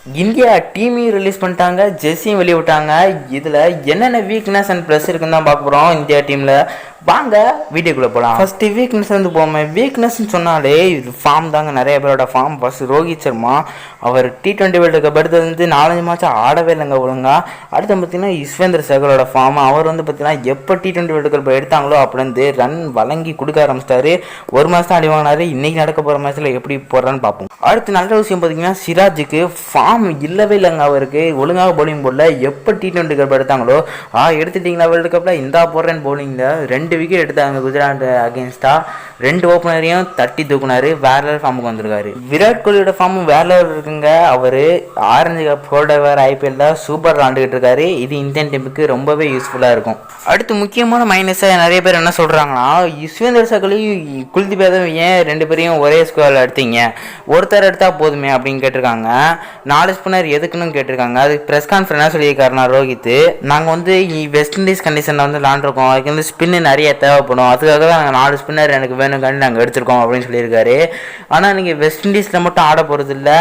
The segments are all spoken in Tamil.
இந்தியா டீமையும் ரிலீஸ் பண்ணிட்டாங்க, ஜெர்சியும் வெளியே விட்டாங்க. இதில் என்னென்ன வீக்னஸ் அண்ட் ப்ளஸ் இருக்குன்னு தான் பார்க்க போகிறோம் இந்தியா டீமில். வாங்க வீடியோக்குள்ளே போகலாம். ஃபஸ்ட்டு வீக்னஸ் வந்து போமே. வீக்னஸ்ன்னு சொன்னாலே இது ஃபார்ம் தாங்க, நிறைய பேரோட ஃபார்ம். ஃபஸ்ட்டு ரோஹித் சர்மா, அவர் T20 வேர்ல்டு கப் எடுத்தது வந்து 4-5 மேட்ச் ஆடவே இல்லைங்க ஒழுங்கா. அடுத்து பார்த்தீங்கன்னா யுஸ்வேந்திர சேகரோட ஃபார்ம். அவர் வந்து பார்த்தீங்கன்னா எப்போ T20 வேர்ல்டு கப் எடுத்தாங்களோ அப்படிருந்து ரன் வழங்கி கொடுக்க ஆரம்பிச்சிட்டாரு. ஒரு மேட்ச் தான் அடி வாங்கினாரு. இன்றைக்கி நடக்க போகிற மேட்ச்சில் எப்படி போடுறான்னு பார்ப்போம். அடுத்து நல்ல விஷயம் பார்த்தீங்கன்னா சிராஜுக்கு ஃபார்ம் இல்லவே இல்லைங்க. அவருக்கு ஒழுங்காக பவுலிங் போடல. எப்போ T20 கப் எடுத்தாங்களோ எடுத்துட்டிங்களா வேர்ல்டு கப்பில் இந்தா போடுறேன்னு பவுலிங்கில் 2 விக்கெட் எடுத்தாங்க குஜராத் அகேன்ஸ்டா. 2 ஓப்பனரையும் தட்டி தூக்குனாரு. வேற லெவல் ஃபார்முக்கு வந்திருக்காரு. விராட் கோலியோட ஃபார்மும் வேற லெவல் இருக்குங்க. அவர் orange cap holder IPL super ஆண்டுகிட்டு இருக்காரு. இது இந்தியன் டீமுக்கு ரொம்பவே யூஸ்ஃபுல்லாக இருக்கும். அடுத்து முக்கியமான மைனஸாக நிறைய பேர் என்ன சொல்கிறாங்கன்னா, யுஸ்வேந்திர சகலையும் குல்தீப் யாதவ் ஏன் 2 பேரையும் ஒரே ஸ்கோரில் எடுத்தீங்க, ஒருத்தர் எடுத்தால் போதுமே அப்படின்னு கேட்டிருக்காங்க. 4 ஸ்பின்னர் எதுக்குன்னு கேட்டிருக்காங்க. அதுக்கு ப்ரெஸ் கான்ஃபரன்ஸ் சொல்லியிருக்காருனா ரோஹித், நாங்கள் வந்து வெஸ்ட் இண்டீஸ் கண்டிஷனில் வந்து விளாண்டுருக்கோம், அதுக்கு வந்து ஸ்பின்னு நிறைய தேவைப்படும், அதுக்காக தான் நாங்கள் 4 ஸ்பின்னர் எனக்கு வேணுங்காண்டி நாங்கள் எடுத்திருக்கோம் அப்படின்னு சொல்லியிருக்காரு. ஆனால் நீங்கள் வெஸ்ட் இண்டீஸில் மட்டும் ஆட போகிறது இல்லை,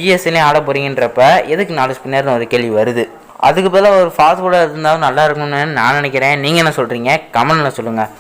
ESLயும் ஆட போகிறீங்கன்றப்ப எதுக்கு 4 ஸ்பின்னர்னு ஒரு கேள்வி வருது. அதுக்கு பதிலாக ஒரு ஃபாஸ்ட் போலர் இருந்தாலும் நல்லா இருக்கும்னு நான் நினைக்கிறேன். நீங்கள் என்ன சொல்கிறீங்க? கமெண்ட்டில் சொல்லுங்கள்.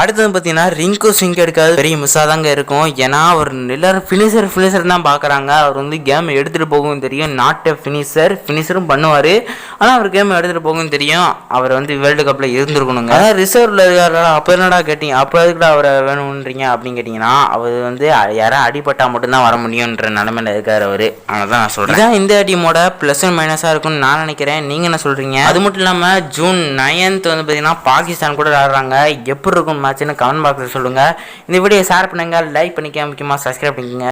அடுத்தது பார்த்தீங்கன்னா ரிங்கு சிங் எடுக்காது பெரிய மிஸ்ஸாக தாங்க இருக்கும். ஏன்னா அவர் எல்லாரும் ஃபினிஷர் தான் பார்க்குறாங்க. அவர் வந்து கேம் எடுத்துகிட்டு போகும் தெரியும். நாட் எ ஃபினிஷரும் பண்ணுவார். ஆனால் அவர் கேம் எடுத்துகிட்டு போகும் தெரியும். அவர் வந்து வேர்ல்டு கப்பில் இருந்திருக்கணுங்க. அதான் ரிசர்வில் இருக்காரா, அப்போ என்னடா கேட்டீங்க, அப்போ எதுக்குடா அவரை வேணுன்றீங்க அப்படின்னு கேட்டிங்கன்னா, அவர் வந்து யாராவது அடிபட்டால் மட்டும்தான் வர முடியுன்ற நிலமையில இருக்கார் அவர். அதனால தான் நான் சொல்கிறேன். இதான் இந்தியா டீமோட ப்ளஸ் அண்ட் மைனஸாக இருக்கும்னு நான் நினைக்கிறேன். நீங்கள் என்ன சொல்கிறீங்க? அது மட்டும் இல்லாமல் ஜூன் 9 வந்து பார்த்தீங்கன்னா பாகிஸ்தான் கூட விளாடுறாங்க. எப்படி இருக்கும் மேட்ச்னு கமெண்ட் பாக்ஸில் சொல்லுங்கள். இந்த வீடியோ ஷேர் பண்ணுங்கள், லைக் பண்ணிக்க, முக்கியமாக சப்ஸ்கிரைப் பண்ணிக்கங்க.